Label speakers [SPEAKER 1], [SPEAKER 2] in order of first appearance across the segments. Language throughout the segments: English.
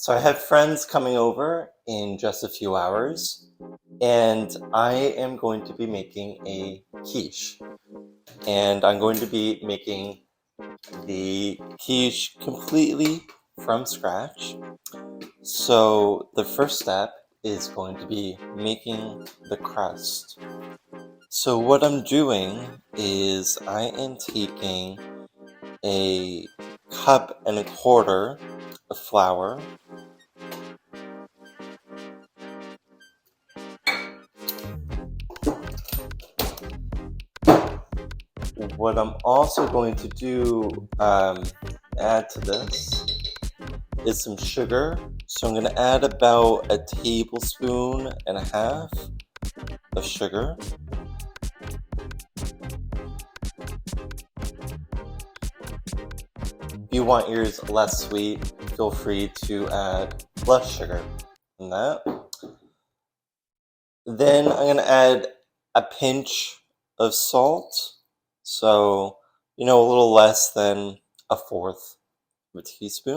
[SPEAKER 1] So I have friends coming over in just a few hours, and I am going to be making a quiche. And I'm going to be making the quiche completely from scratch. So the first step is going to be making the crust. So what I'm doing is I am taking a cup and a quarter of flour. What I'm also going to do, add to this, is some sugar. So I'm going to add about a tablespoon and a half of sugar. If you want yours less sweet, feel free to add less sugar than that. Then I'm going to add a pinch of salt. So, a little less than a fourth of a teaspoon.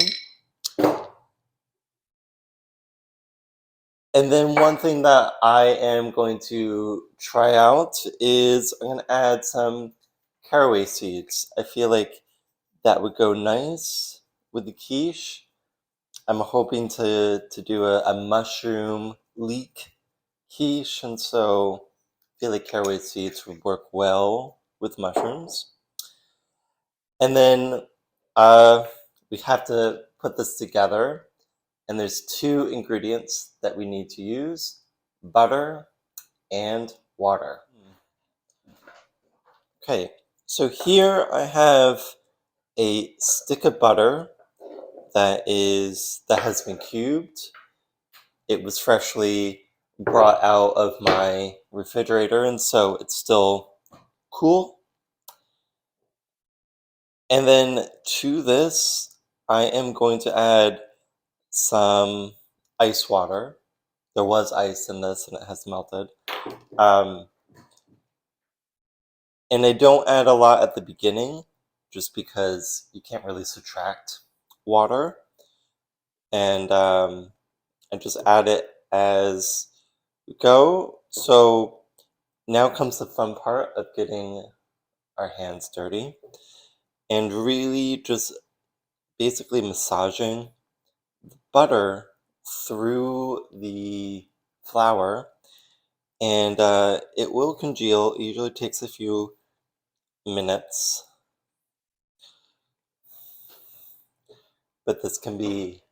[SPEAKER 1] And then one thing that I am going to try out is I'm going to add some caraway seeds. I feel like that would go nice with the quiche. I'm hoping to do a mushroom leek quiche, and so I feel like caraway seeds would work well with mushrooms. And then we have to put this together, and there's two ingredients that we need to use: butter and water. Okay, so here I have a stick of butter that has been cubed. It was freshly brought out of my refrigerator, and so it's still cool. And then to this, I am going to add some ice water. There was ice in this, and it has melted. And I don't add a lot at the beginning, just because you can't really subtract water. And I just add it as we go. So now comes the fun part of getting our hands dirty and really just basically massaging the butter through the flour. And it will congeal. It usually takes a few minutes, but this can be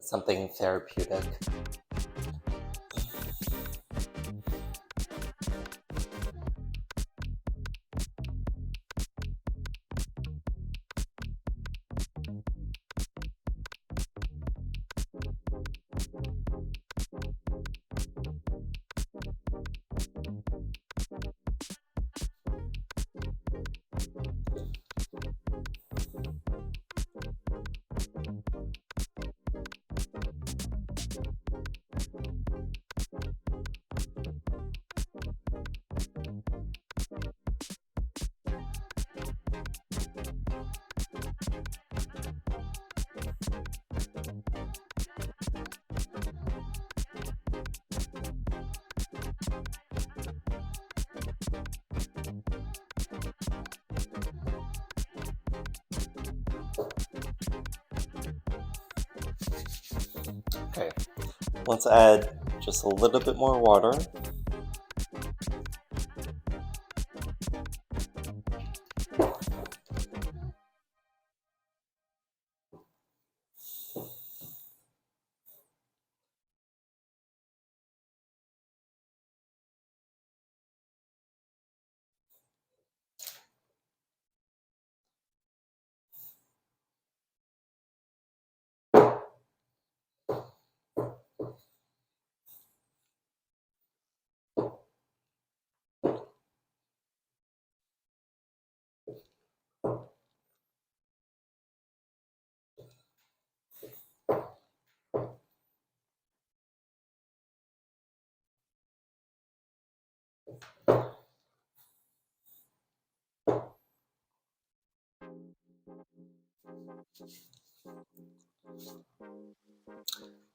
[SPEAKER 1] something therapeutic. Okay, let's add just a little bit more water.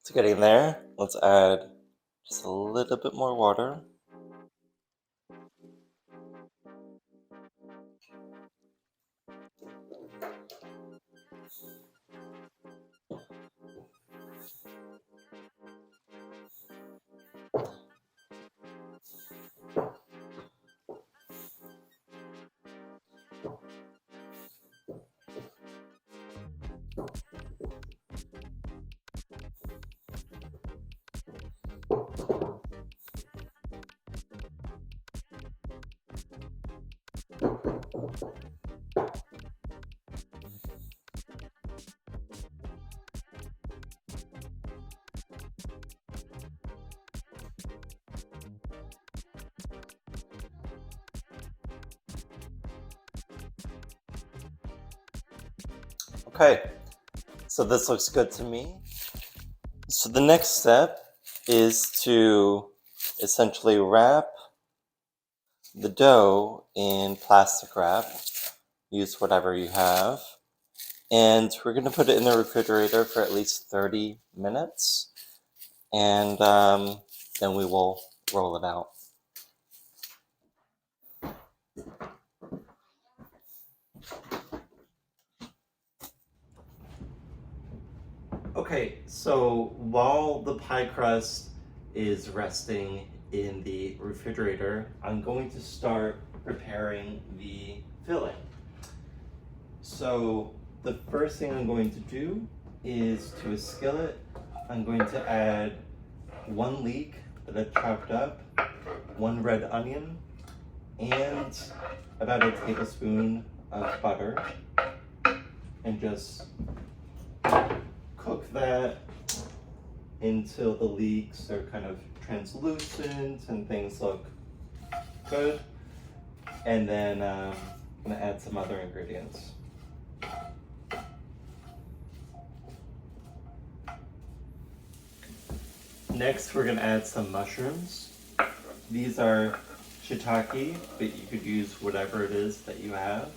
[SPEAKER 1] It's getting there. Let's add just a little bit more water. Okay, so this looks good to me. So the next step is to essentially wrap the dough in plastic wrap. Use whatever you have. And we're going to put it in the refrigerator for at least 30 minutes. And then we will roll it out. Okay, so while the pie crust is resting in the refrigerator, I'm going to start preparing the filling. So the first thing I'm going to do is, to a skillet, I'm going to add 1 leek that I've chopped up, 1 red onion, and about a tablespoon of butter, and just cook that until the leeks are kind of translucent and things look good. And then I'm gonna add some other ingredients. Next, we're gonna add some mushrooms. These are shiitake, but you could use whatever it is that you have.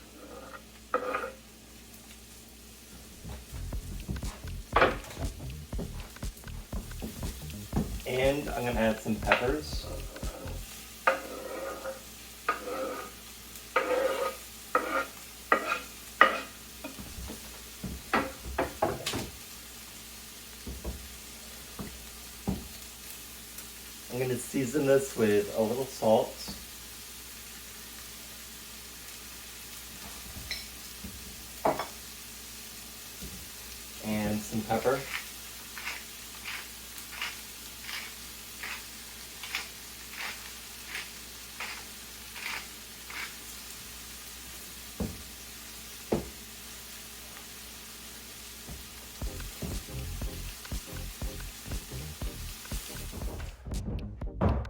[SPEAKER 1] And I'm gonna add some peppers. I'm going to season this with a little salt. And some pepper.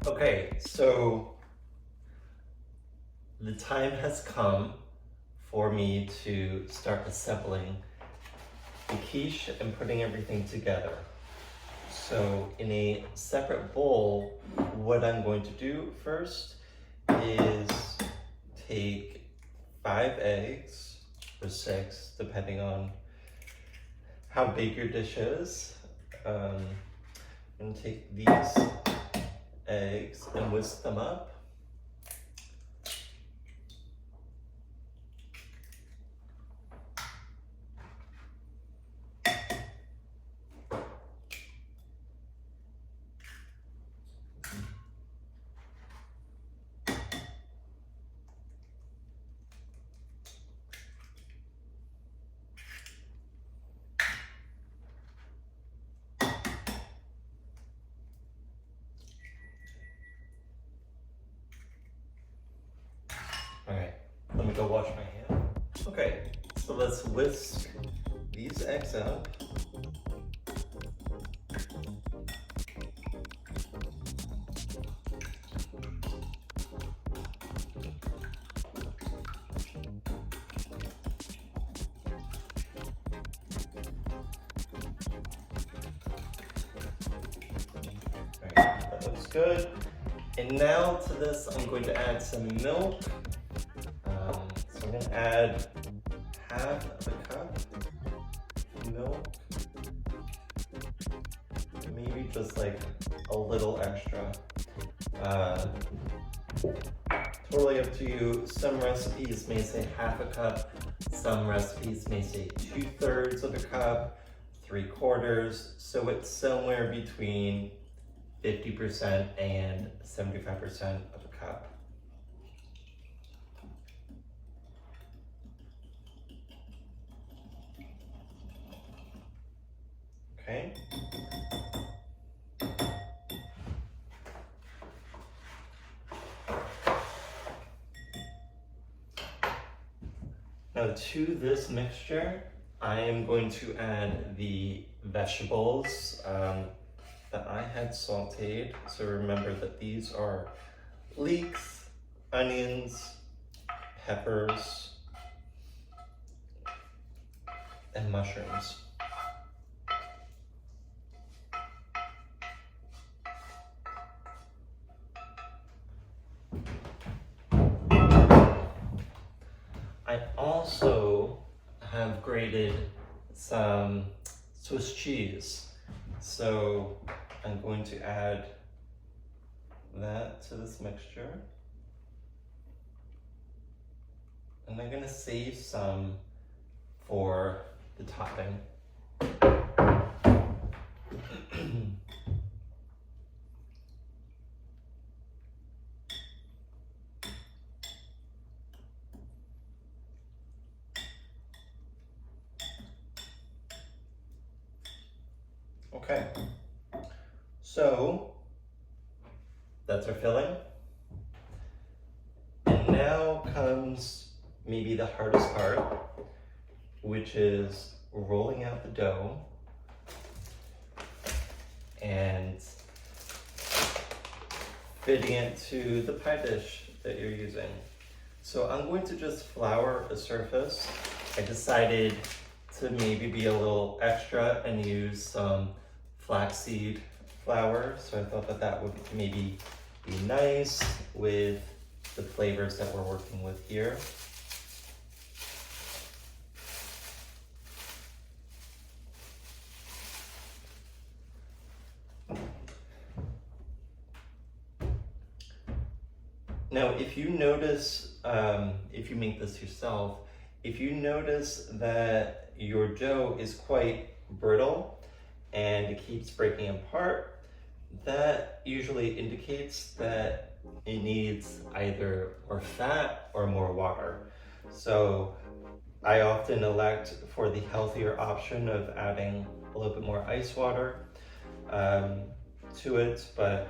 [SPEAKER 1] Okay, so the time has come for me to start assembling the quiche and putting everything together. So in a separate bowl, what I'm going to do first is take 5 eggs, or 6, depending on how big your dish is. I'm going to take these eggs and whisk them up. Alright, let me go wash my hand. Okay, so let's whisk these eggs up. Alright, that looks good. And now to this, I'm going to add some milk. So I'm going to add half of a cup of milk, just like a little extra. Totally up to you. Some recipes may say half a cup. Some recipes may say 2/3 of a cup, 3/4. So it's somewhere between 50% and 75% of a cup. Okay. Now to this mixture, I am going to add the vegetables that I had sauteed. So remember that these are leeks, onions, peppers, and mushrooms. I also have grated some Swiss cheese. So I'm going to add that to this mixture. And I'm going to save some for the topping. Okay, so that's our filling. And now comes maybe the hardest part, which is rolling out the dough and fitting it to the pie dish that you're using. So I'm going to just flour a surface. I decided to maybe be a little extra and use some flaxseed flour. So I thought that that would maybe be nice with the flavors that we're working with here. Now, if you notice, if you make this yourself, if you notice that your dough is quite brittle and it keeps breaking apart, that usually indicates that it needs either more fat or more water. So I often elect for the healthier option of adding a little bit more ice water to it, but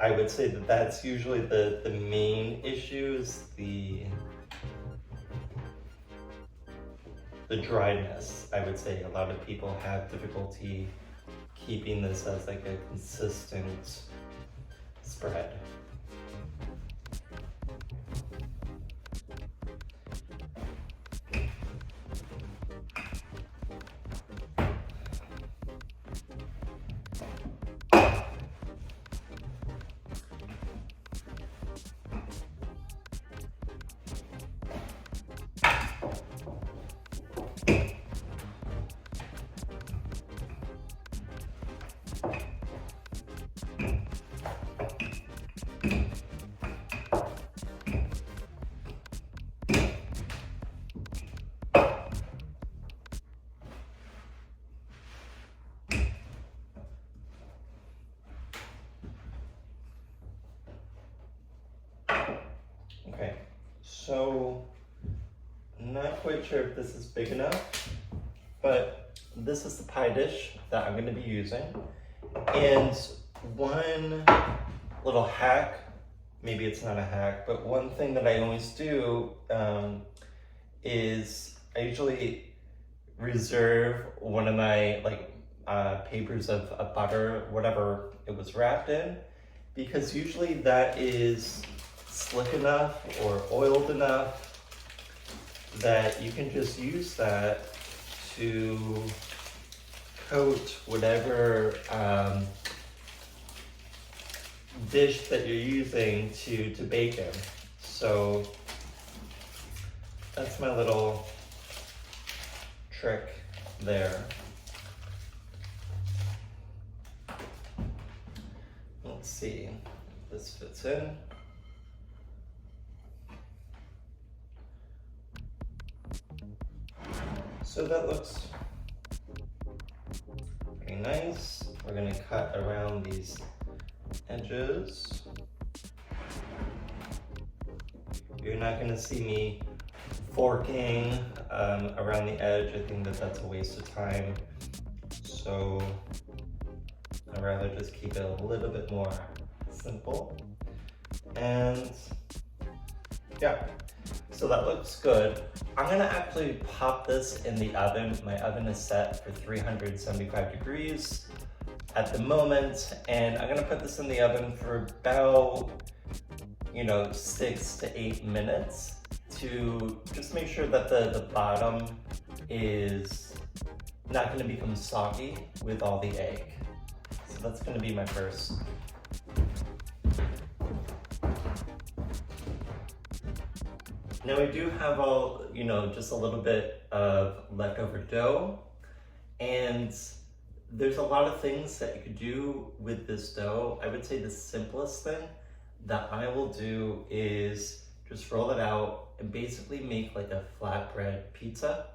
[SPEAKER 1] I would say that that's usually the main issue is the dryness. I would say a lot of people have difficulty keeping this as like a consistent spread. Okay, so I'm not quite sure if this is big enough, but this is the pie dish that I'm going to be using. And one little hack, maybe it's not a hack, but one thing that I always do is I usually reserve one of my papers of butter, whatever it was wrapped in, because usually that is slick enough or oiled enough that you can just use that to coat whatever dish that you're using to bake in. So that's my little trick there. see if this fits in. So that looks pretty nice. We're gonna cut around these edges. You're not gonna see me forking around the edge. I think that that's a waste of time. So I'd rather just keep it a little bit more simple. And yeah, so that looks good. I'm gonna actually pop this in the oven. My oven is set for 375 degrees at the moment, and I'm gonna put this in the oven for about 6 to 8 minutes to just make sure that the bottom is not going to become soggy with all the egg. So that's going to be my first. Now we do have just a little bit of leftover dough, and there's a lot of things that you could do with this dough. I would say the simplest thing that I will do is just roll it out and basically make like a flatbread pizza.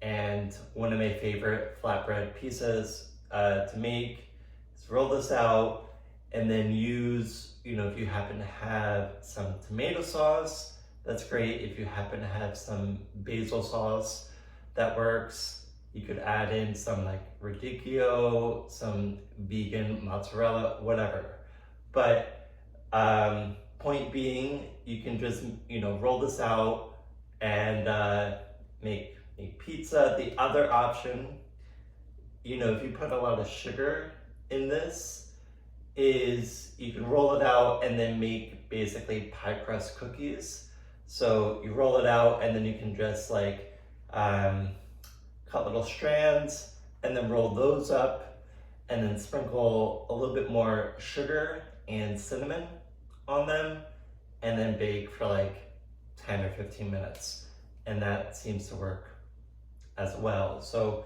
[SPEAKER 1] And one of my favorite flatbread pizzas to make is roll this out and then use, if you happen to have some tomato sauce, that's great. If you happen to have some basil sauce, that works. You could add in some like radicchio, some vegan mozzarella, whatever. But point being, you can just, roll this out and make pizza. The other option, if you put a lot of sugar in this, is you can roll it out and then make basically pie crust cookies. So you roll it out and then you can just cut little strands and then roll those up and then sprinkle a little bit more sugar and cinnamon on them and then bake for 10 or 15 minutes. And that seems to work as well. So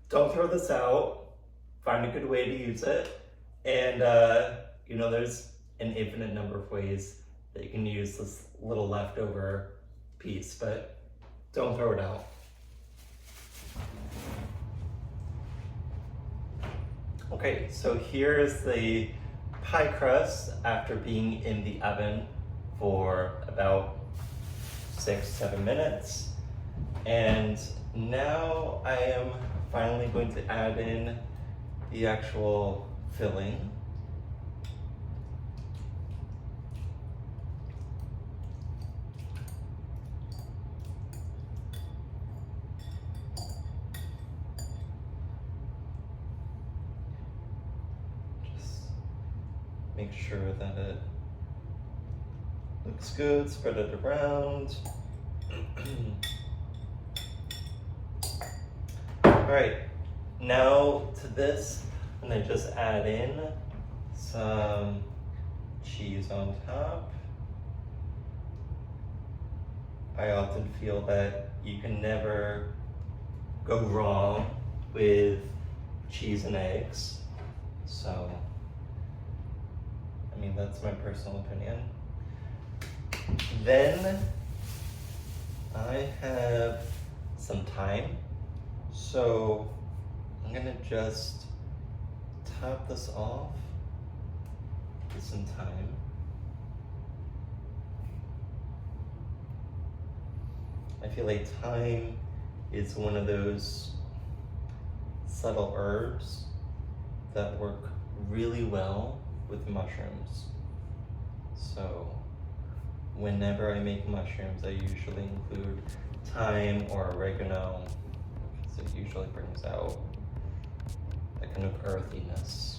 [SPEAKER 1] don't throw this out, find a good way to use it. And there's an infinite number of ways that you can use this little leftover piece, but don't throw it out. Okay, so here's the pie crust after being in the oven for about 6-7 minutes. And now I am finally going to add in the actual filling. Make sure that it looks good, spread it around. All right, now to this, I'm gonna just add in some cheese on top. I often feel that you can never go wrong with cheese and eggs, so that's my personal opinion. Then I have some thyme, so I'm gonna just top this off with some thyme. I feel like thyme is one of those subtle herbs that work really well with mushrooms. So whenever I make mushrooms, I usually include thyme or oregano because it usually brings out that kind of earthiness.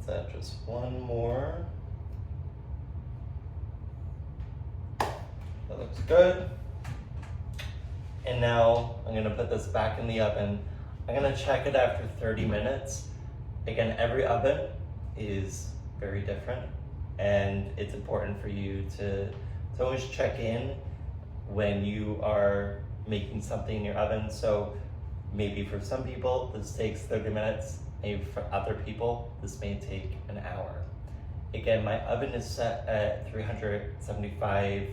[SPEAKER 1] add just one more. That looks good. And now I'm gonna put this back in the oven. I'm gonna check it after 30 minutes. Again, every oven is very different, and it's important for you to always check in when you are making something in your oven. So maybe for some people this takes 30 minutes, maybe for other people this may take an hour. Again, my oven is set at 375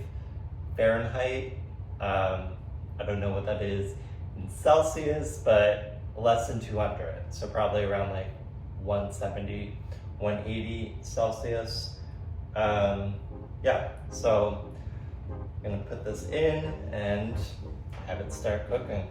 [SPEAKER 1] Fahrenheit. I don't know what that is in Celsius, but less than 200. So probably around like 170, 180 Celsius. Yeah, so I'm gonna put this in and have it start cooking.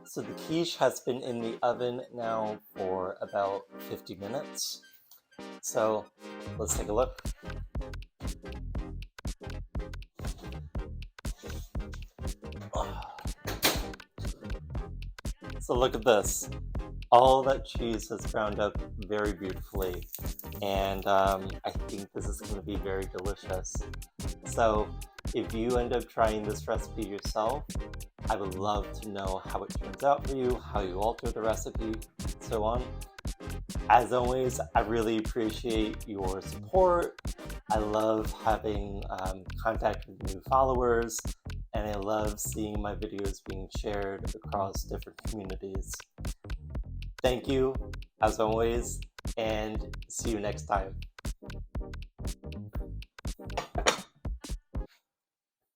[SPEAKER 1] So the quiche has been in the oven now for about 50 minutes. So let's take a look. So look at this. All that cheese has ground up very beautifully, and I think this is going to be very delicious. So if you end up trying this recipe yourself, I would love to know how it turns out for you, how you alter the recipe, and so on. As always, I really appreciate your support. I love having contact with new followers, and I love seeing my videos being shared across different communities. Thank you, as always, and see you next time.